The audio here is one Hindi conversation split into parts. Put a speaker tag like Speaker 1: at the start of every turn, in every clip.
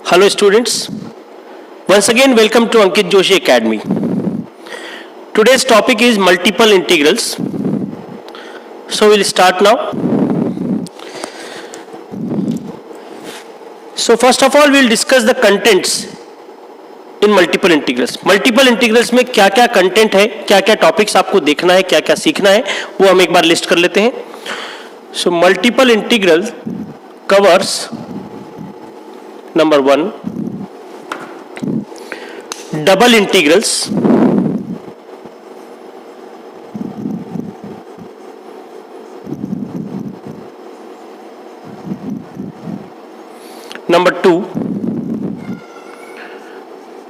Speaker 1: Hello students, once again welcome to Ankit Joshi Academy. Today's topic is multiple integrals. So we'll start now. So first of all we'll discuss the contents in multiple integrals. Multiple integrals में क्या क्या कंटेंट है, क्या क्या टॉपिक्स आपको देखना है, क्या क्या सीखना है, वो हम एक बार लिस्ट कर लेते हैं. So multiple integral covers number 1 double integrals, number 2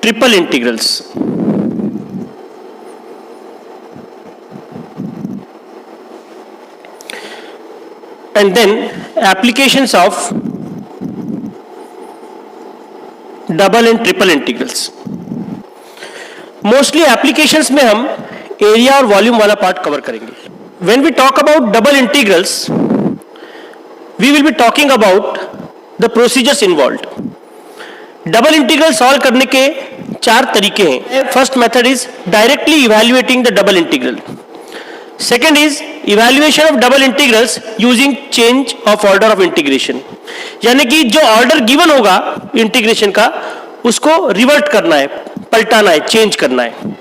Speaker 1: triple integrals, and then applications of double and triple integrals. Mostly applications में हम एरिया और वॉल्यूम वाला पार्ट कवर करेंगे. When we talk about double integrals we will be talking about the procedures involved. Double integral solve करने के 4 तरीके हैं. First method is directly evaluating the double integral. Second is evaluation of double integrals using change of order of integration, यानी कि जो ऑर्डर गिवन होगा इंटीग्रेशन का उसको रिवर्ट करना है, पलटाना है, चेंज करना है.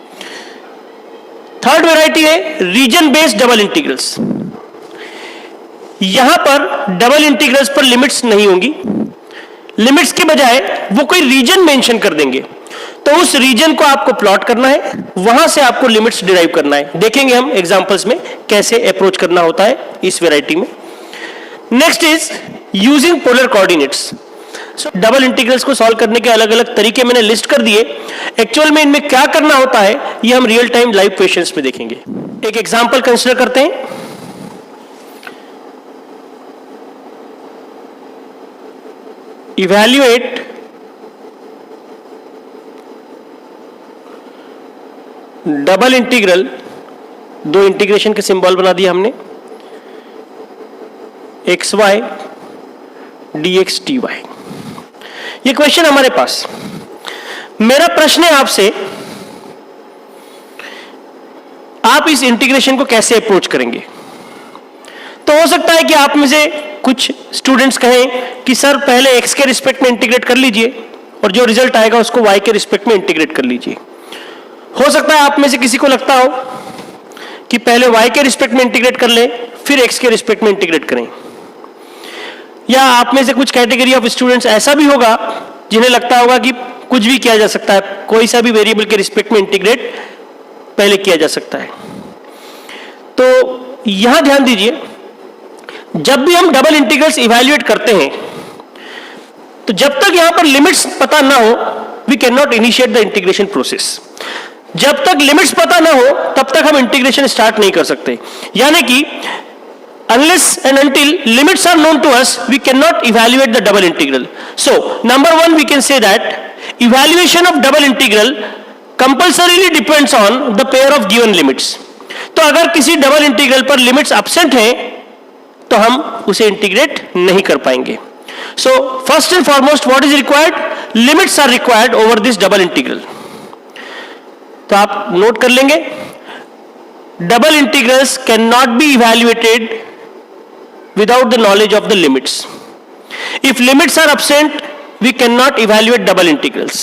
Speaker 1: थर्ड वैरायटी है रीजन बेस्ड डबल इंटीग्रल्स. यहां पर डबल इंटीग्रल्स पर लिमिट्स नहीं होंगी. लिमिट्स के बजाय वो कोई रीजन मेंशन कर देंगे, तो उस रीजन को आपको प्लॉट करना है, वहां से आपको लिमिट्स डिराइव करना है. देखेंगे हम एग्जांपल्स में कैसे अप्रोच करना होता है इस वैरायटी में. Next is using polar coordinates. So double integrals को सॉल्व करने के अलग अलग तरीके मैंने लिस्ट कर दिए. एक्चुअल में इनमें क्या करना होता है ये हम रियल टाइम लाइव क्वेश्चंस में देखेंगे. एक एग्जांपल कंसीडर करते हैं. इवैल्यूएट डबल इंटीग्रल, 2 इंटीग्रेशन के सिंबल बना दिया हमने, एक्स वाई dx dy. ये क्वेश्चन हमारे पास. मेरा प्रश्न है आपसे, आप इस इंटीग्रेशन को कैसे अप्रोच करेंगे. तो हो सकता है कि आप में से कुछ स्टूडेंट्स कहें कि सर पहले x के रिस्पेक्ट में इंटीग्रेट कर लीजिए और जो रिजल्ट आएगा उसको y के रिस्पेक्ट में इंटीग्रेट कर लीजिए. हो सकता है आप में से किसी को लगता हो कि पहले y के रिस्पेक्ट में इंटीग्रेट कर लें फिर x के रिस्पेक्ट में इंटीग्रेट करें. या आप में से कुछ कैटेगरी ऑफ स्टूडेंट्स ऐसा भी होगा जिन्हें लगता होगा कि कुछ भी किया जा सकता है, कोई सा भी वेरिएबल के रिस्पेक्ट में इंटीग्रेट पहले किया जा सकता है. तो यहां ध्यान दीजिए, जब भी हम डबल इंटीग्रल्स इवैल्यूएट करते हैं तो जब तक यहां पर लिमिट्स पता ना हो we can not initiate the integration process. जब तक लिमिट्स पता ना हो तब तक हम इंटीग्रेशन स्टार्ट नहीं कर सकते. यानी कि unless and until limits are known to us we cannot evaluate the double integral. So number 1 we can say that evaluation of double integral compulsorily depends on the pair of given limits. तो अगर किसी डबल इंटीग्रल पर लिमिट्स एब्सेंट हैं तो हम उसे इंटीग्रेट नहीं कर पाएंगे. So first and foremost what is required? Limits are required over this double integral. तो आप नोट कर लेंगे, double integrals cannot be evaluated without the knowledge of the limits. If limits are absent we cannot evaluate double integrals.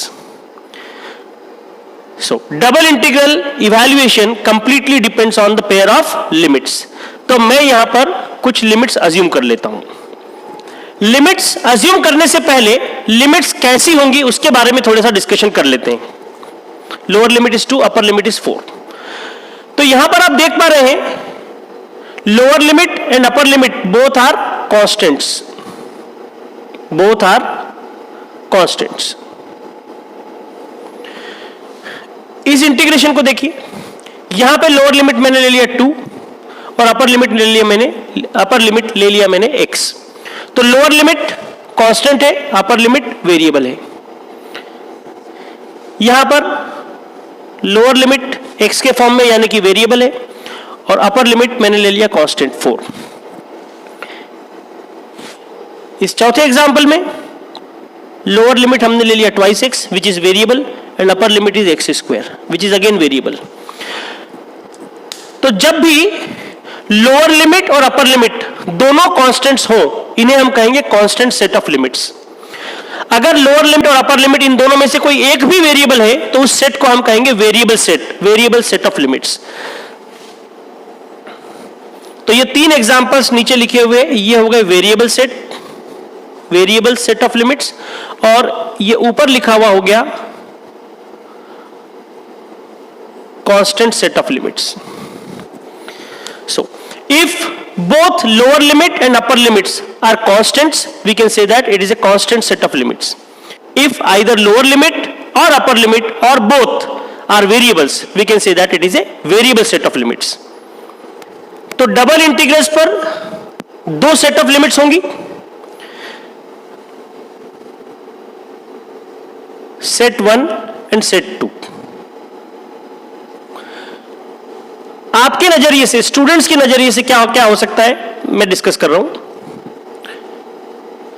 Speaker 1: So double integral evaluation completely depends on the pair of limits. तो मैं यहां पर कुछ लिमिट्स अज्यूम कर लेता हूं. लिमिट्स अज्यूम करने से पहले लिमिट्स कैसी होंगी उसके बारे में थोड़ा सा डिस्कशन कर लेते हैं. Lower limit is 2, upper limit is 4. तो यहां पर आप देख पा रहे हैं lower limit and upper limit both are constants. Both are constants. इस इंटीग्रेशन को देखिए, यहां पे लोअर लिमिट मैंने ले लिया 2 और अपर लिमिट ले लिया मैंने x. तो लोअर लिमिट कांस्टेंट है, अपर लिमिट वेरिएबल है. यहां पर लोअर लिमिट x के फॉर्म में यानी कि वेरिएबल है और अपर लिमिट मैंने ले लिया कांस्टेंट 4. इस चौथे एग्जाम्पल में लोअर लिमिट हमने ले लिया twice x which is variable and upper limit is x square which is again variable. तो जब भी लोअर लिमिट और अपर लिमिट दोनों कांस्टेंट्स हो इन्हें हम कहेंगे कांस्टेंट सेट ऑफ लिमिट्स। अगर लोअर लिमिट और अपर लिमिट इन दोनों में से कोई एक भी वेरिएबल है तो उस सेट को हम कहेंगे वेरिएबल सेट ऑफ लिमिट्स। तो ये तीन एग्जांपल्स नीचे लिखे हुए ये हो गए वेरिएबल सेट ऑफ लिमिट्स, और ये ऊपर लिखा हुआ हो गया constant set of limits. So if both lower limit and upper limits are constants, we can say that it is a constant set of limits. If either lower limit or upper limit or both are variables, we can say that it is a variable set of limits. तो डबल इंटीग्रल्स पर दो सेट ऑफ लिमिट्स होंगी, सेट 1 एंड सेट 2। आपके नजरिए से, स्टूडेंट्स के नजरिए से क्या क्या हो सकता है मैं डिस्कस कर रहा हूं।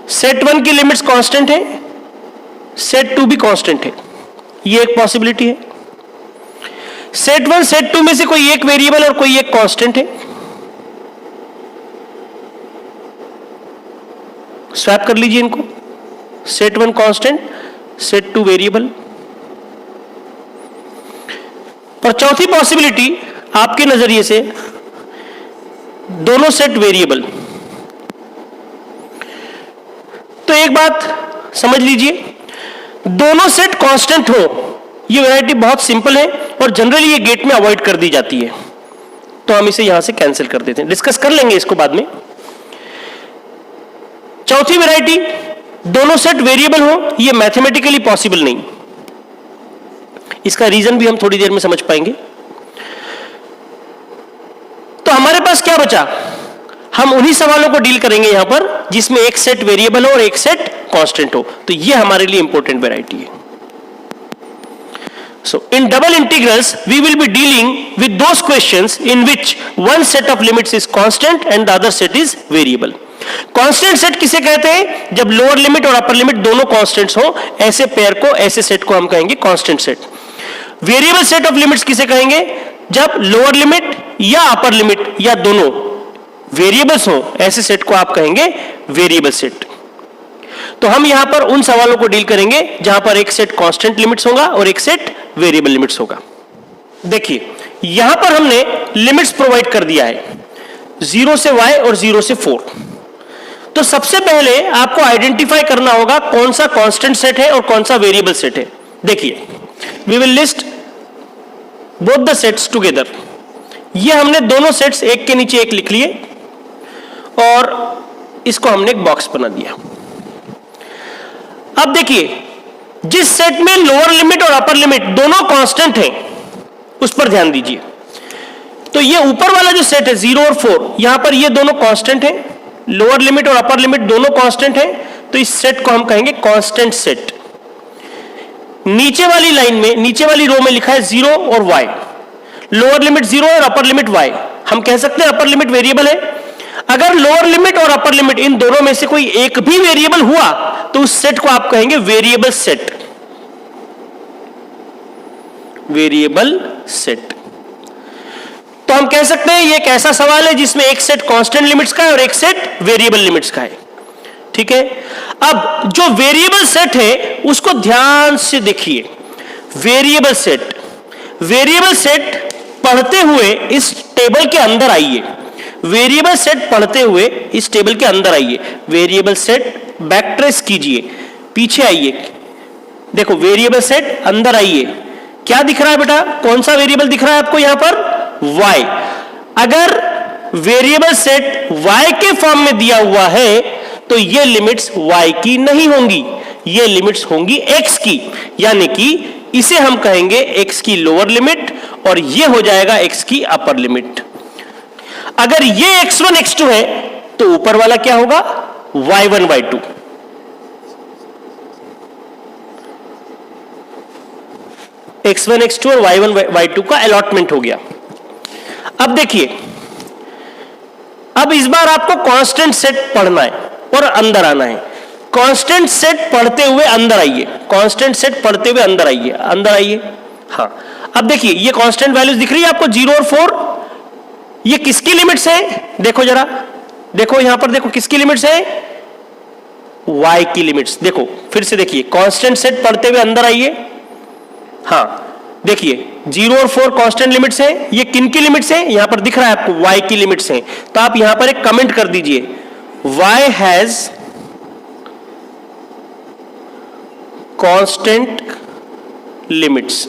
Speaker 1: सेट 1 की लिमिट्स कांस्टेंट है, सेट 2 भी कांस्टेंट है, ये एक पॉसिबिलिटी है। सेट 1 सेट 2 में से कोई एक वेरिएबल और कोई एक कांस्टेंट है, स्वैप कर लीजिए इनको, सेट 1 कांस्टेंट, सेट 2 वेरिएबल। और चौथी पॉसिबिलिटी आपके नजरिए से दोनों सेट वेरिएबल। तो एक बात समझ लीजिए, दोनों सेट कांस्टेंट हो, ये वैरायटी बहुत सिंपल है और जनरली ये गेट में अवॉइड कर दी जाती है, तो हम इसे यहां से कैंसिल कर देते हैं, डिस्कस कर लेंगे इसको बाद में। चौथी वैरायटी, दोनों सेट वेरिएबल हो, ये मैथमेटिकली पॉसिबल नहीं। इसका रीजन भी हम थोड़ी देर में समझ पाएंगे। तो हमारे पास क्या बचा, हम उन्हीं सवालों को डील करेंगे यहां पर जिसमें एक सेट वेरिएबल हो और एक सेट कांस्टेंट हो। तो ये हमारे लिए इंपॉर्टेंट वैरायटी है। So in double integrals we will be dealing with those questions in which one set of limits is constant and the other set is variable. Constant set किसे कहते हैं, जब लोअर लिमिट और अपर लिमिट दोनों कांस्टेंट्स हो, ऐसे पेयर को, ऐसे सेट को हम कहेंगे constant set. Variable set of limits किसे कहेंगे, जब लोअर लिमिट या अपर लिमिट या दोनों वेरिएबल्स हो, ऐसे सेट को आप कहेंगे वेरिएबल सेट। तो हम यहां पर उन सवालों को डील करेंगे जहां पर एक सेट कांस्टेंट लिमिट्स होगा और एक सेट वेरिएबल लिमिट्स होगा। देखिए यहां पर हमने लिमिट्स प्रोवाइड कर दिया है 0 से y और 0 से 4। तो सबसे पहले आपको आइडेंटिफाई करना होगा कौन सा कांस्टेंट सेट है और कौन सा वेरिएबल सेट है। देखिए we will list both the sets together. ये हमने दोनों सेट्स एक के नीचे एक लिख लिए और इसको हमने एक बॉक्स बना दिया। अब देखिए जिस सेट में लोअर लिमिट और अपर लिमिट दोनों कांस्टेंट हैं उस पर ध्यान दीजिए। तो ये ऊपर वाला जो सेट है 0 और 4, यहां पर ये दोनों कांस्टेंट हैं, लोअर लिमिट और अपर लिमिट दोनों कांस्टेंट हैं, तो इस सेट को हम कहेंगे कांस्टेंट सेट। नीचे वाली लाइन में, नीचे वाली रो में लिखा है 0 और y, लोअर लिमिट 0 और अपर लिमिट y। हम कह सकते हैं अपर लिमिट वेरिएबल है। अगर लोअर लिमिट और अपर लिमिट इन दोनों में से कोई एक भी वेरिएबल हुआ तो उस सेट को आप कहेंगे वेरिएबल सेट। Variable set. तो हम कह सकते हैं ये एक ऐसा सवाल है जिसमें एक सेट कांस्टेंट लिमिट्स का है और एक सेट वेरिएबल लिमिट्स का है। ठीक है, अब जो वेरिएबल सेट है उसको ध्यान से देखिए। वेरिएबल सेट, वेरिएबल सेट पढ़ते हुए इस टेबल के अंदर आइए। वेरिएबल सेट पढ़ते हुए इस टेबल के अंदर आइए। वेरिएबल सेट बैक ट्रेस कीजिए, पीछे आइए। देखो वेरिएबल सेट अंदर आइए। क्या दिख रहा है बेटा, कौन सा वेरिएबल दिख रहा है आपको यहां पर, y। अगर वेरिएबल सेट y के फॉर्म में दिया हुआ है तो ये लिमिट्स y की नहीं होंगी, ये लिमिट्स होंगी x की। यानी कि इसे हम कहेंगे x की लोअर लिमिट और ये हो जाएगा x की अपर लिमिट। अगर ये x1 x2 है तो ऊपर वाला क्या होगा, y1 y2। x1 x2 और y1 y2 का अलॉटमेंट हो गया। अब देखिए, अब इस बार आपको कांस्टेंट सेट पढ़ना है और अंदर आना है। कांस्टेंट सेट पढ़ते हुए अंदर आइए, कांस्टेंट सेट पढ़ते हुए अंदर आइए, अंदर आइए। हाँ, अब देखिए ये कांस्टेंट वैल्यूज दिख रही है आपको 0 और 4, ये किसकी लिमिट्स है? देखो जरा, देखो यहां पर देखो किसकी लिमिट्स है? y की लिमिट्स। देखो फिर से देखिए, कांस्टेंट सेट पढ़ते हुए अंदर आइए। हाँ देखिए 0 और 4 कांस्टेंट लिमिट्स हैं, ये किन की लिमिट्स हैं? यहां पर दिख रहा है आपको y की लिमिट्स हैं। तो आप यहां पर एक कमेंट कर दीजिए, y has constant limits,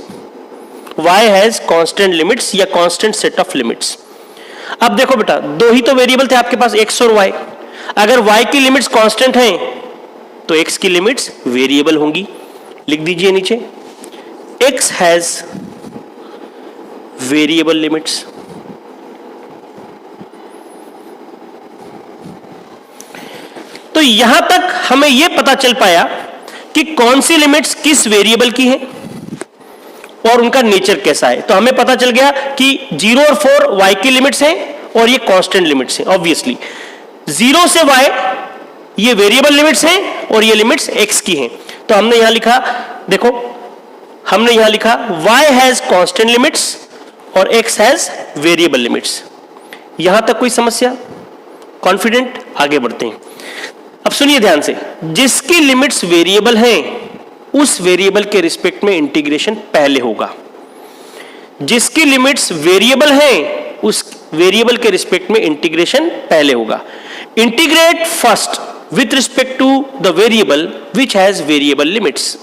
Speaker 1: y has constant limits या कांस्टेंट सेट ऑफ लिमिट्स। अब देखो बेटा, दो ही तो वेरिएबल थे आपके पास, x और y। अगर y की लिमिट्स कांस्टेंट हैं तो x की लिमिट्स वेरिएबल होंगी। लिख दीजिए नीचे, x हैज वेरिएबल लिमिट्स। तो यहां तक हमें यह पता चल पाया कि कौन सी लिमिट्स किस वेरिएबल की हैं और उनका नेचर कैसा है। तो हमें पता चल गया कि 0 और 4 y की लिमिट्स हैं और ये कांस्टेंट लिमिट्स हैं। ऑब्वियसली 0 से y ये वेरिएबल लिमिट्स हैं और ये लिमिट्स x की हैं। तो हमने यहां लिखा, देखो हमने यहां लिखा y हैज कांस्टेंट लिमिट्स और x हैज वेरिएबल लिमिट्स। यहां तक कोई समस्या? कॉन्फिडेंट? आगे बढ़ते हैं। अब सुनिए ध्यान से, जिसकी लिमिट्स वेरिएबल हैं उस वेरिएबल के रिस्पेक्ट में इंटीग्रेशन पहले होगा। जिसकी लिमिट्स वेरिएबल हैं उस वेरिएबल के रिस्पेक्ट में इंटीग्रेशन पहले होगा। Integrate first with respect to the variable which has variable limits.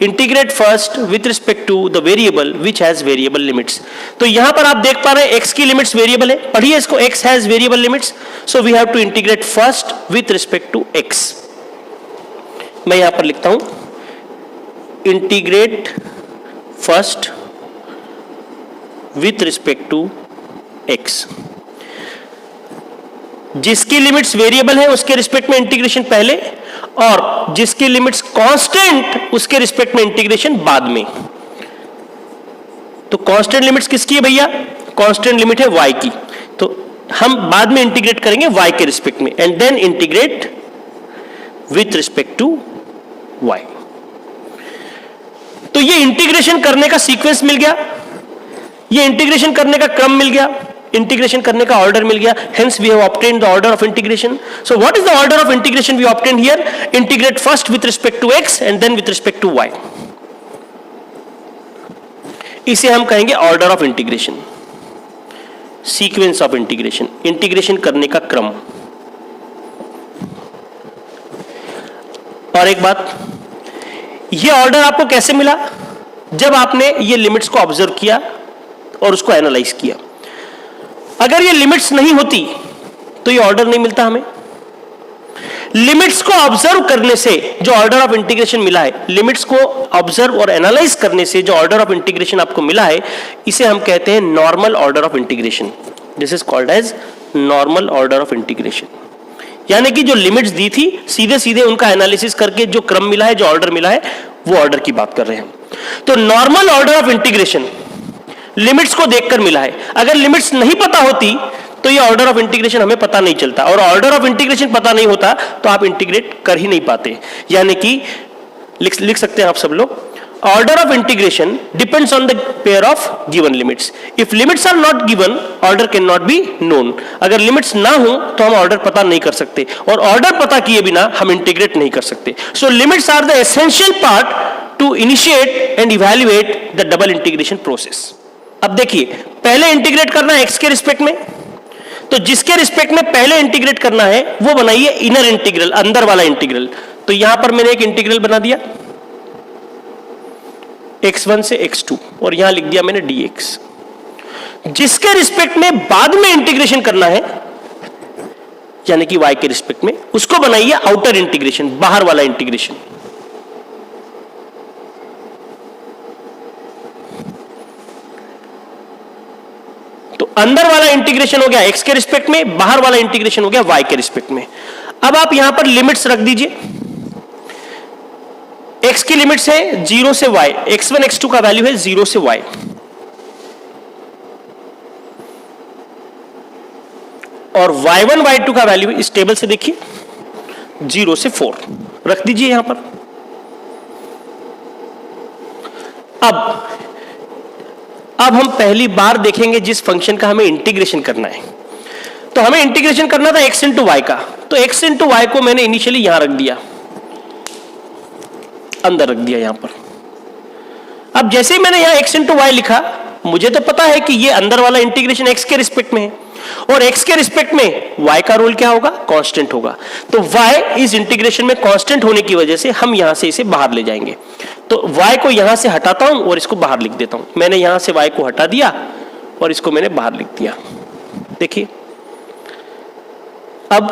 Speaker 1: Integrate first with respect to the variable which has variable limits. तो यहां पर आप देख पा रहे हैं x की लिमिट्स वेरिएबल है, पढ़िए इसको, x has variable limits, so we have to integrate first with respect to x। मैं यहां पर लिखता हूं, integrate first with respect to x। जिसकी लिमिट्स वेरिएबल है उसके रिस्पेक्ट में इंटीग्रेशन पहले, और जिसकी लिमिट्स कांस्टेंट उसके रिस्पेक्ट में इंटीग्रेशन बाद में। तो कांस्टेंट लिमिट्स किसकी है भैया? कांस्टेंट लिमिट है y की, तो हम बाद में इंटीग्रेट करेंगे y के रिस्पेक्ट में, and then integrate with respect to y। तो ये इंटीग्रेशन करने का सीक्वेंस मिल गया, ये इंटीग्रेशन करने का क्रम मिल गया, इंटीग्रेशन करने का ऑर्डर मिल गया। Hence we have obtained the order of integration. So what is the order of integration we obtained here? Integrate first with respect to x and then with respect to y। इसे हम कहेंगे order of integration, sequence of integration, integration करने का क्रम। और एक बात, ये ऑर्डर आपको कैसे मिला? जब आपने ये लिमिट्स को ऑब्जर्व किया और उसको एनालाइज किया। अगर ये लिमिट्स नहीं होती तो ये ऑर्डर नहीं मिलता हमें। लिमिट्स को ऑब्जर्व करने से जो ऑर्डर ऑफ इंटीग्रेशन मिला है, लिमिट्स को ऑब्जर्व और एनालाइज करने से जो ऑर्डर ऑफ इंटीग्रेशन आपको मिला है, इसे हम कहते हैं normal order of integration. This is called as normal order of integration. यानी कि जो लिमिट्स दी थी, सीधे सीधे उनका एनालिसिस करके जो क्रम मिला है, जो ऑर्डर मिला है, वो ऑर्डर की बात कर रहे हैं। तो normal order of integration limits को देखकर मिला है। अगर लिमिट्स नहीं पता होती तो ये ऑर्डर ऑफ इंटीग्रेशन हमें पता नहीं चलता, और ऑर्डर ऑफ इंटीग्रेशन पता नहीं होता तो आप इंटीग्रेट कर ही नहीं पाते। यानी कि लिख सकते हैं आप सब लोग, order of integration depends on the pair of given limits. If limits are not given, order can not be known. अगर लिमिट्स ना हो तो हम ऑर्डर पता नहीं कर सकते, और ऑर्डर पता किए बिना हम इंटीग्रेट नहीं कर सकते। So limits are the essential part to initiate and evaluate the double integration process. अब देखिए, पहले इंटीग्रेट करना है x के रिस्पेक्ट में, तो जिसके रिस्पेक्ट में पहले इंटीग्रेट करना है वो बनाइए इनर इंटीग्रल, अंदर वाला इंटीग्रल। तो यहां पर मैंने एक इंटीग्रल बना दिया x1 से x2, और यहां लिख दिया मैंने dx। जिसके रिस्पेक्ट में बाद में इंटीग्रेशन करना है, यानी कि y के रिस्पेक्ट में, उसको बनाइए आउटर इंटीग्रेशन, बाहर वाला इंटीग्रेशन। तो अंदर वाला इंटीग्रेशन हो गया x के रिस्पेक्ट में, बाहर वाला इंटीग्रेशन हो गया y के रिस्पेक्ट में। अब आप यहां पर लिमिट्स रख दीजिए। x की लिमिट्स है 0 से y, x1 x2 का वैल्यू है 0 से y, और y1 y2 का वैल्यू इस टेबल से देखिए 0 से 4, रख दीजिए यहां पर। अब हम पहली बार देखेंगे जिस फंक्शन का हमें इंटीग्रेशन करना है। तो हमें इंटीग्रेशन करना था x इंटू वाई का, तो x इंटू वाई को मैंने इनिशियली यहां रख दिया, अंदर रख दिया यहां पर। अब जैसे ही मैंने यहां x इंटू वाई लिखा, मुझे तो पता है कि ये अंदर वाला इंटीग्रेशन x के रिस्पेक्ट में है, और x के रिस्पेक्ट में y का रोल क्या होगा, कांस्टेंट होगा। तो y इस इंटीग्रेशन में कांस्टेंट होने की वजह से हम यहां से इसे बाहर ले जाएंगे। तो y को यहां से हटाता हूं और इसको बाहर लिख देता हूं। मैंने यहां से y को हटा दिया और इसको मैंने बाहर लिख दिया। देखिए, अब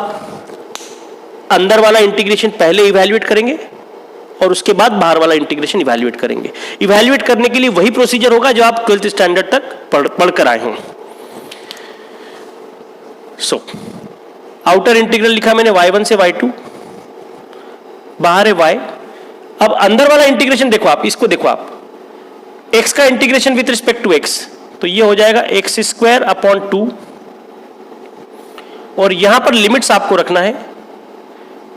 Speaker 1: अंदर वाला इंटीग्रेशन पहले इवैल्यूएट करेंगे और उसके बाद बाहर वाला इंटीग्रेशन इवैल्यूएट करेंगे। इवैल्यूएट करने के लिए वही प्रोसीजर होगा जो आप 12th स्टैंडर्ड तक पढ़कर आए हैं। आउटर इंटीग्रल लिखा मैंने y1 से y2, बाहर है y। अब अंदर वाला इंटीग्रेशन देखो आप, इसको देखो आप, x का integration with respect to x, तो ये हो जाएगा x स्क्वायर अपॉन 2, और यहां पर लिमिट्स आपको रखना है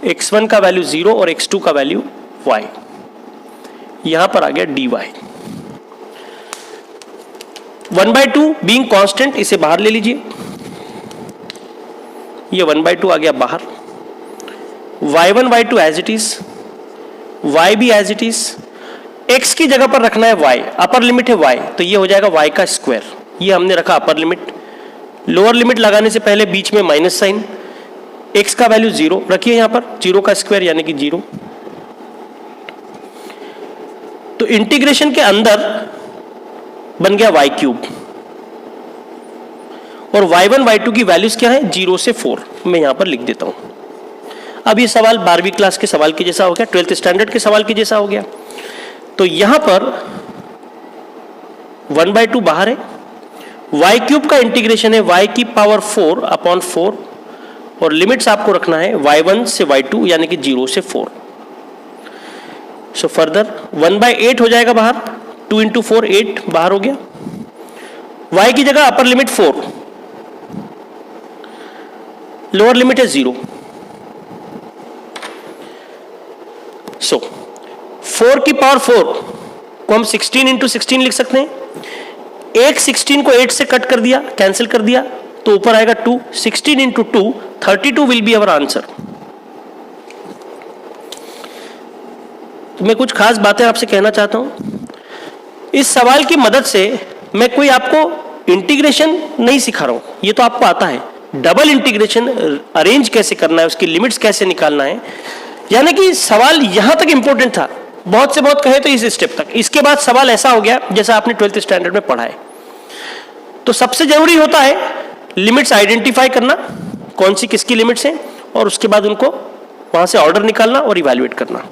Speaker 1: x1 का वैल्यू 0 और x2 का वैल्यू y। यहां पर आ गया dy। 1/2 बीइंग कांस्टेंट, इसे बाहर ले लीजिए, ये 1/2 आ गया बाहर। y1 y2 as it is, y भी एज इट इज, x की जगह पर रखना है y, अपर लिमिट है y, तो ये हो जाएगा y का स्क्वायर। ये हमने रखा अपर लिमिट। लोअर लिमिट लगाने से पहले बीच में माइनस साइन, x का वैल्यू 0 रखिए यहां पर, 0 का स्क्वायर यानी कि 0। तो इंटीग्रेशन के अंदर बन गया y क्यूब, और y1 y2 की वैल्यूज क्या है, 0 से 4। मैं यहां पर लिख देता हूं। अब ये सवाल 12वीं क्लास के सवाल के जैसा हो गया, 12th स्टैंडर्ड के सवाल के जैसा हो गया। तो यहां पर 1/2 बाहर है, y क्यूब का इंटीग्रेशन है y की पावर 4 अपॉन 4, और लिमिट्स आपको रखना है y1 से y2 यानी कि 0 से 4। सो फर्दर 1/8 हो जाएगा बाहर, 2 इंटू 4 8 बाहर हो गया। y की जगह अपर लिमिट 4, लोअर लिमिट है 0। सो 4 की पावर 4 को हम 16 इंटू 16 लिख सकते हैं। एक 16 को 8 से कट कर दिया, कैंसिल कर दिया, तो ऊपर आएगा 2। 16 into 2 32 will be our answer. मैं कुछ खास बातें आपसे कहना चाहता हूं। इस सवाल की मदद से मैं कोई आपको इंटीग्रेशन नहीं सिखा रहा हूं, ये तो आपको आता है। डबल इंटीग्रेशन अरेंज कैसे करना है, उसकी लिमिट्स कैसे निकालना है, यानी कि सवाल यहां तक इंपॉर्टेंट था, बहुत से बहुत कहे तो इस स्टेप तक। इसके बाद सवाल ऐसा हो गया जैसा आपने 12th स्टैंडर्ड में पढ़ा है। तो सबसे जरूरी होता है लिमिट्स आइडेंटिफाई करना, कौन सी किसकी लिमिट्स हैं, और उसके बाद उनको वहां से ऑर्डर निकालना और इवैल्यूएट करना।